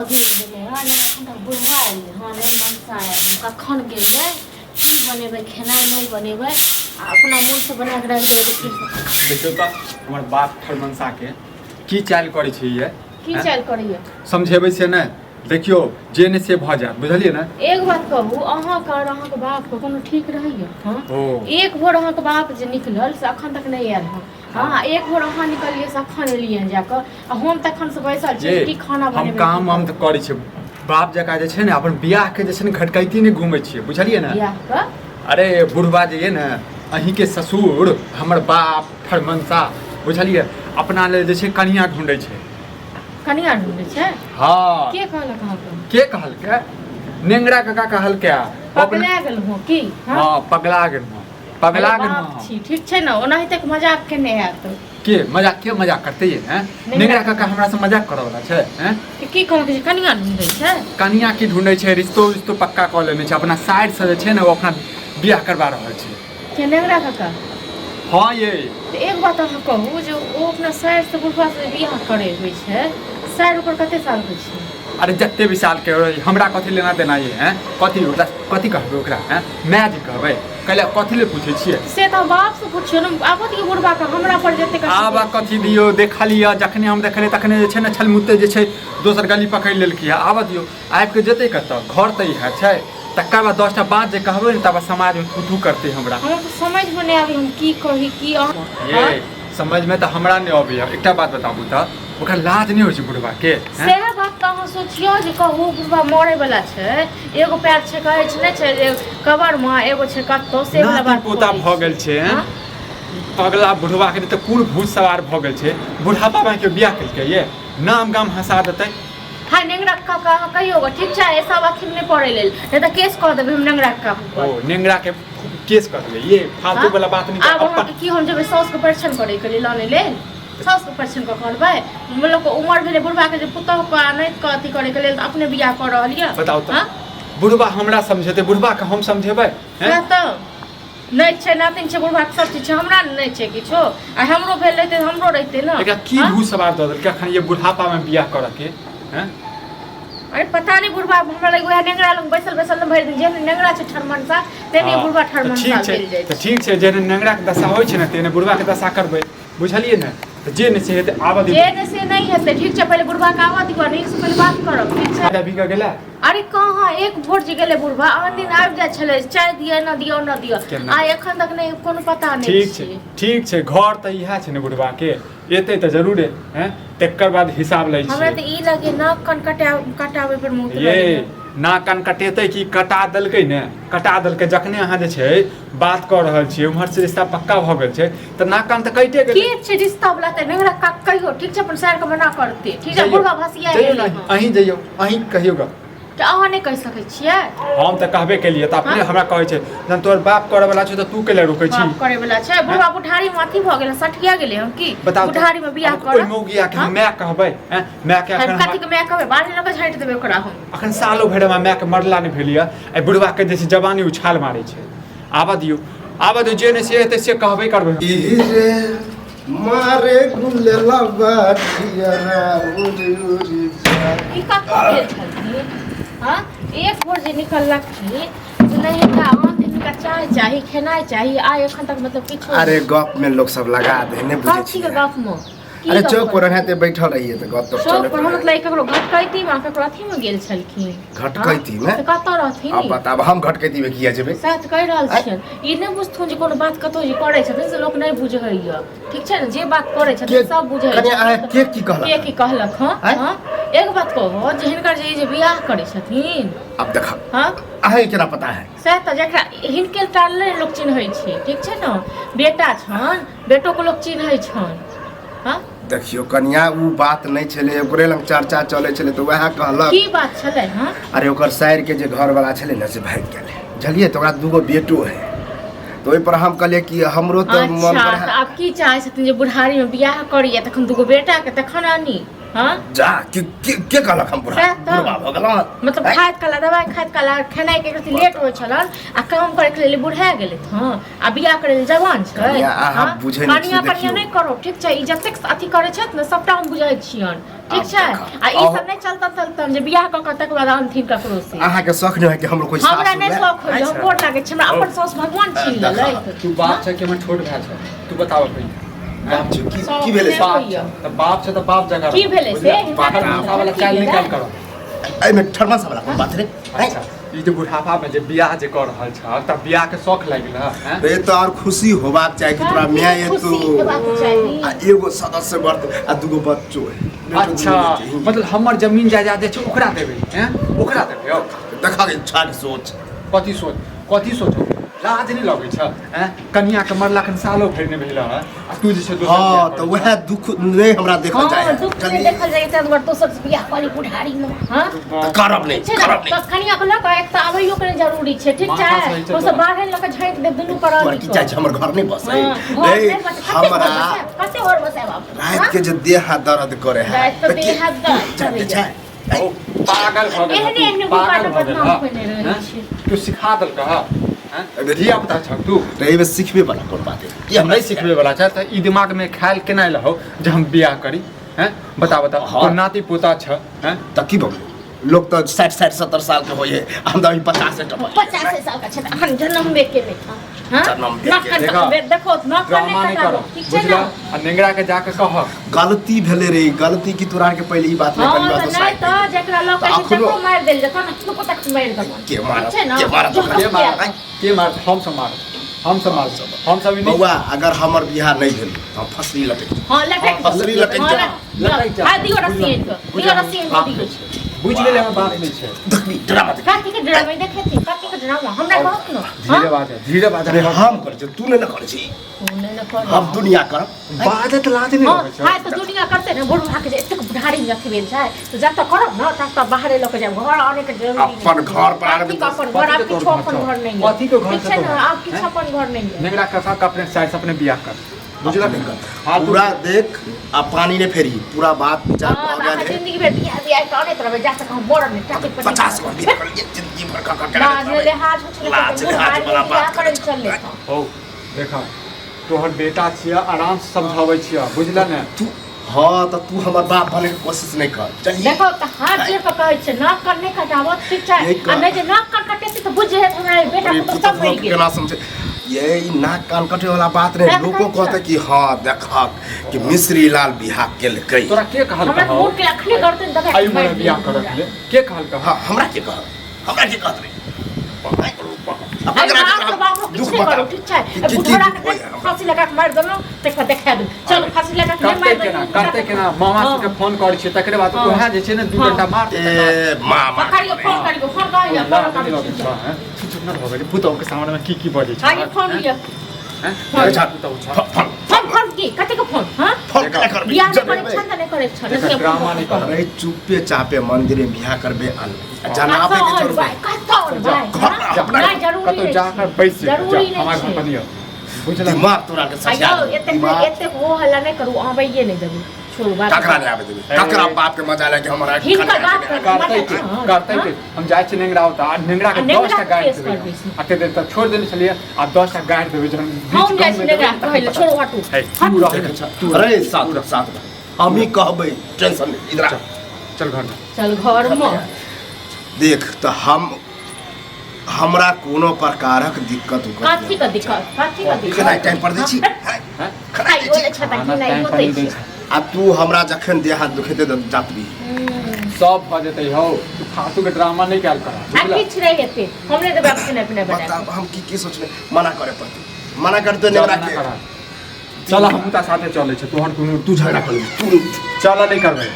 कखन गेलै की बनेबै खेनाइ नहीं बनेबै अपना मन से बना के रख देबै। देखियो तो हमर बाप फरमनसा के की चाल करे छी ये की चाल करैया समझेबै से नै देखियो जे ने से भ जात बुझलिए ना। एक बात कहू अहाँ के और अहाँ के बाप के कोनो ठीक रहैया। हां एक भोर अहाँ के बाप जे निकलल से अखन तक नहीं आयल। हाँ एक भोर अहाँ निकलिए से अखन एलिए जाके हम तखन से बैसल छी की खाना बनेबै। हम काम त करै छी बाप जका जे छै ने अपन बियाह के जे छै ने घटकैती ने घुमै छियै बुझलिए ना। बियाह के अरे बुढ़वा जे ये ना अहीं के ससुर हमर बाप फरमनसा बुझलिए अपना ले जे छै कनिया ढूंढै छै। कनिया ढूंढै छै? हां के कहलक अहाँ के कहलकै नेंगरा काका कहलकै पगला गेल हो की। हां पगला गेल हो पगला गेल हो ठीक छै ना ओनाही तक मजाक केने हैत के मजाक करते हैं नेंगरा काका हमरा से मजाक करे वाला छै हैं की कहलक जे कनिया ढूंढै छै। कनिया की ढूंढै छै रिश्तो पक्का क लेने छै अपना साइड से जे छै ने वो अपना बियाह करवा रहल छै के नेंगरा काका। हां ये एक बात अहाँ कहू जे ओ अपना साइड से बुढ़वा से बियाह करे होय छै साइड ऊपर कते साल के छै। अरे जत्ते भी साल के हमरा कथि लेना देना ये हैं कथि कहबै ओकरा हैं मैं जे कहबै कहले कथि ले पूछै छियै से त बाप से पूछियो न आबत के बुढ़वा के हमरा पर जते का आबा कथि दियो देखलिए जखने हम देखले तखने जे छै ने छलमुत्ते जे छै दोसर गली पकड़ लेलकिया आबा दियो आबि के जेते कत घर त इहा छै तकर बाद 10टा बात जे कहबै न तब समाज में थू करते हमरा हम तो समझ में नहीं आबी हम की कही की ये समझ में त हमरा नहीं आबी एकटा बात बताबू त ओकरा लाज नहीं होय छै बुढ़वा के से बात त अहाँ सोचियो जे कहू बुढ़वा मरे वाला छै एगो पैर छै कहै छै नै छै कबर में एगो छै कत्तो से वाला बात पोता भ गेल छै पगला बुढ़वा के त कोन भूत सवार भ गेल छै बुढ़ापा में के बियाह केलकै ये नाम गाम हंसा देतै। हां नेंगरा काका कहियो ठीक छै ऐसा बात नहीं पड़े लेल नहीं त केस क देबै हम नेंगरा काका ओ नेंगरा के केस कर देबै ये फालतू वाला बात नहीं अब हम की हम जब सौस के परीक्षण करे के लिए लाने ले सौस के परीक्षण क करबै मतलब उम्र भेले बुढ़वा के जे पुतह को नहीं क अथी करे के लेल अपने बियाह कर रहलिए बताओ त बुढ़वा हमरा समझेते बुढ़वा के हम समझेबै हैं त नहीं छै नातिन छै बुढ़वा के सब चीज छै हमरा नहीं छै किछो आ हमरो भेल रहते हमरो रहते ना एकरा की भू सवार द देल कखन ये बुढ़ापा में बियाह करे के हैं। अरे पता नहीं बुढ़वा हमरा लगे वह नेंगरा लोग बैसल न भरि दिन जे नेंगरा छै ठरमनसा तेने बुढ़वा ठरमनसा मिल जाय त ठीक छै जेने नेंगरा के दशा होय छै न तेने बुढ़वा के दशा करबै बुझलिए न त जे ने से हेते आबा दे जे ने से नहीं हेते ठीक छै पहले बुढ़वा के आवा दिगो नहीं से पहले बात करब ठीक छै अभी का गेला। अरे कहां एक भोर जे गेले बुढ़वा आन दिन आबि जाय छले चाय दिया न दियो आ एखन तक नहीं कोनो पता नहीं ठीक छै घर त इहा छै न बुढ़वा के एते त जरूर हैं तकर बाद हिसाब लै छै हमरा त ई लगे न कन कटावे पर मुंह ये ना कन कटेतै कि कटा देलकै ने कटा देलकै जखने अहाँ जे छै बात क रहल छियै उम्हर से रिश्ता पक्का भ गेल छै त ना कन त कइटे गेल की छै रिश्ता वाला त नेंगरा का कहियो ठीक छै अपन सर के मना करते ठीक छै बुढ़वा भसिया अहीं जइयो अहीं कहियो ग त अहाँ नहीं कह सकै छियै हम त कहबे केलिए त अपने हमरा कहै छै जन तोर बाप करे वाला छै त तू केले रोकै छी बाप करे वाला छै बुढ़वा बुढ़ारी में अथी भ गेल सठिया गेले हम की बुढ़ारी में बियाह कर कोई मौगिया के मैं कहबै हैं मैं के हम कथि के मैं कहबै बाहर लग छांट देबै ओकरा हम अखन सालो भरे में मैं के मरला नहीं भेलिया ए बुढ़वा के जैसे जवानी उछाल मारै छै आबा दियो जे ने से हेतै से कहबै करबै मारे गुलेला बाटियारा उरी उरी ई का भेल छलखिन हां एक भोर जे निकललक थी नहीं का मन इनका चाय चाहिए खेनाई चाहिए आ एखन तक मतलब किछो अरे गप में लोग सब लगा दे ने बुझे छी गप में अरे चौक पर रहते बैठल रहिए त गप तो चौक पर मतलब एकरो घटकैती में ककरो अथी में गेल छलखिन घटकैती में त कत रहथिन अब बताब हम घटकैती में किया जेबे साथ कह रहल छियन ई नहीं बुझथुन जे कोनो बात कतो जे करे छथिन से लोग नहीं बुझैया ठीक छै न जे बात करे छथिन सब बुझै कने के की कहलक हां एक बात कहो जे हिनकर जे बियाह करे छथिन अब देख हां अहे केना पता है से त जकरा हिनके टालले लोग चिन्है छै ठीक छै न बेटा छन बेटो को लोग चिन्है छन हां देखियो कन्या उ बात नहीं छले ओकरे लंग चर्चा चले छले तो वह कहलक की बात छले हां अरे ओकर साइर के जे घर वाला छले न से भाग गेले जलिए तो ओकरा दूगो बेटो है तो ओइ पर हम कहले कि हमरो तो मन पर अच्छा अब की चाहे छथिन जे बुढ़ारी में बियाह करिए तखन दूगो बेटा के तखन आनी हाँ जा के कहलक हम बुढ़ा बुढ़वा भ गेलौं मतलब खाइत कला दवाई खाइत कला खेनाइ के कथी लेट होइ छलन आ काम करे के लेल बुढ़ा गेलै हां आ बियाह करे लेल जवान छै कनिया अहाँ बुझै नहि छी कनिया नहीं करो ठीक छै ई जतेक अथी करे छथि ने सबटा हम बुझै छियन ठीक छै आ ई सब नहीं चलतन जे बियाह क तक बाद अंतिम ककरो से अहाँ के शौक नहीं है कि हमरो कोई सास हमरा नहीं शौक होय हम गोर लागे छै हमरा अपन सास भगवान छीन लेलै तू बाप छै कि हमर छोट भाई छै तू बताव पहिने बाप छै की भेलै बाप छै त बाप छै त बाप जगह की भेलै से बाहर भाषा वाला चाल निकाल करो एहि में थर्मस वाला कोन बात रे अच्छा ई जे बुढ़ापा में जे बियाह जे कर रहल छ त बियाह के शौक लाग गेल हैं रे तो और खुशी होबाक चाही कि तोरा माय है खुशी तो हेबाक चाही आ एगो सदस्य वर्त आ दूगो बच्चो है अच्छा मतलब हमर जमीन जायदाद छै ओकरा देबै हैं ओकरा देबै देखा के इच्छा के सोच कथी सोचो लाज नहीं लगे छ हैं कन्या के मरला के सालो भरि ने भेल है आ तू जे छै दोसर हां तो वह दुख नहीं हमरा देखल जाय हां दुख नहीं देखल जाय त बार दोसर से बियाह वाली बुढ़ारी में हां तो करब नहीं तो कनिया को लक एक त आबैयो के जरूरी छै ठीक छै ओ सब बाहर लक झांक दे दुनु पर की चाहे हमर घर नहीं बसै हमरा कते और बसै बाप रात के जे देह दर्द करे है रात के देह दर्द छै पागल भ गेल एहने पागल भ बदनाम होने रहै छै तू सिखा दल कहा धिया पुता छ तू रही में सिखबे वाला कोन बात है ये हम नहीं सिखबे वाला छ त ई दिमाग में ख्याल केना लहो जे हम बियाह करी हैं बता तो नाती पोता छ हैं त की भगलो लोग तो 60 70 साल के होय है हम तो अभी 50 साल का छै हम जन्म में के था हां जन्म में देखो न ड्रामा नहीं करो बुझला आ नेंगरा के जाके कह गलती भेले रे गलती की तोरा के पहले ई बात नहीं करी बात नहीं तो जेकरा लोग के चक्को मार देल जता न तो पटक मार दम के मार के मार हम सब नहीं बउआ अगर हमर बियाह नहीं भेल त फसरी लटक हां लटक फसरी लटक जा दियो रसीन को दियो बुझ गेले हम बात नहीं छै देखनी ड्रामा काटी के ड्रामा देखे थी काटी के ड्रामा हमरा कहत न धीरे बात अरे हम कर जे तू नहीं कर छी हम दुनिया कर बात लाज नहीं होय छै हां तो दुनिया करते न बुढ़ा के एते बुढ़ारी में अथी भेल छै तो जब तक करब न तब तक बाहर लोग के घर आने के जरूरी अपन घर पर आने के अपन घर आप किछ अपन घर नहीं कथी के घर छै न आप किछ अपन घर नहीं है नेंगरा का साथ अपने साइड से अपने बियाह कर बुझला पूरा देख आ पानी ने फेरी पूरा बात विचार हो गया है जिंदगी में बियाह करे तरह जा तक हम बोर में टाके 50 को बियाह कर जिंदगी भर का लाज ले हाथ उछले बियाह करे चल ले हो देखा तोहर बेटा छिया आराम से समझाबै छिया बुझला ने तू हां तो तू हमर बाप बने के कोशिश नहीं कर चलिए देखो त हाथ जे का कहै छै नाक कर नहीं कटावत ठीक छै आ नहीं जे नाक कर कटे से तो बुझ है हमरा बेटा को तो सब मर गेल केना समझे ये नाक कान कटे वाला बात रे लोगो कहते कि हां देखा कि मिश्री लाल बियाह केलकै तोरा के कहल हमरा मूड के अखनी करते दगा आयु में बियाह करत ले के कहल का हां हमरा के कहत रे दुख करो ठीक छै बुढ़ा के फांसी लगा के मार दलो तक देखा दू चल फांसी लगा के मार दलो करते केना मामा से के फोन करै छै तकरे बाद ओहा जे छै ने 2 घंटा मार ए मामा करियो फोन करियो फोन करियो फोन करियो चुप न हो गए पुतौ के सामने में की बजे छै हां फोन लियो हैं फोन की कते के फोन हां फोन कर बियाह करे छन नहीं करे छन ड्रामा नहीं कर अरे चुपे चापे मंदिर में बियाह करबे जनाबे के जरूरत नहीं जरूरी कतो जाकर बैस हमार घर पर दियो बुझला दिमाग तोरा के सजा एते वो हल्ला नहीं करू आबैये नहीं देबू छोड़ बात ककरा नहीं आबे देबे ककरा बाप के मजा ले के हमरा करते के हम जाय छी नेंगरा होता नेंगरा के 10 टा गाड़ी देबे अते देर तक छोड़ देले छलिए आ 10 टा गाड़ी देबे जन हम जाय छी नेंगरा कहले छोड़ हटू तू अरे साथ हम ही कहबै टेंशन नहीं इधर चल घर में देख तो हमरा कोनो प्रकारक दिक्कत काठी का दिक्कत खनाई टाइम पर दै छी खाई ओले छता कि नहीं होते छी आ तू हमरा जखन देह हाथ दुखेते जातबी सब भ जेतै हो तू फालतू के ड्रामा नहीं कैल कर बुझला किछ नहीं हेते हमने तो बाप के नहीं बना बता हम की सोचले मना करे पड़ते मना करते नेगरा के चल हम ता साथे चले छ तोहर कोनो तू झगड़ा कर तू चल नहीं करबे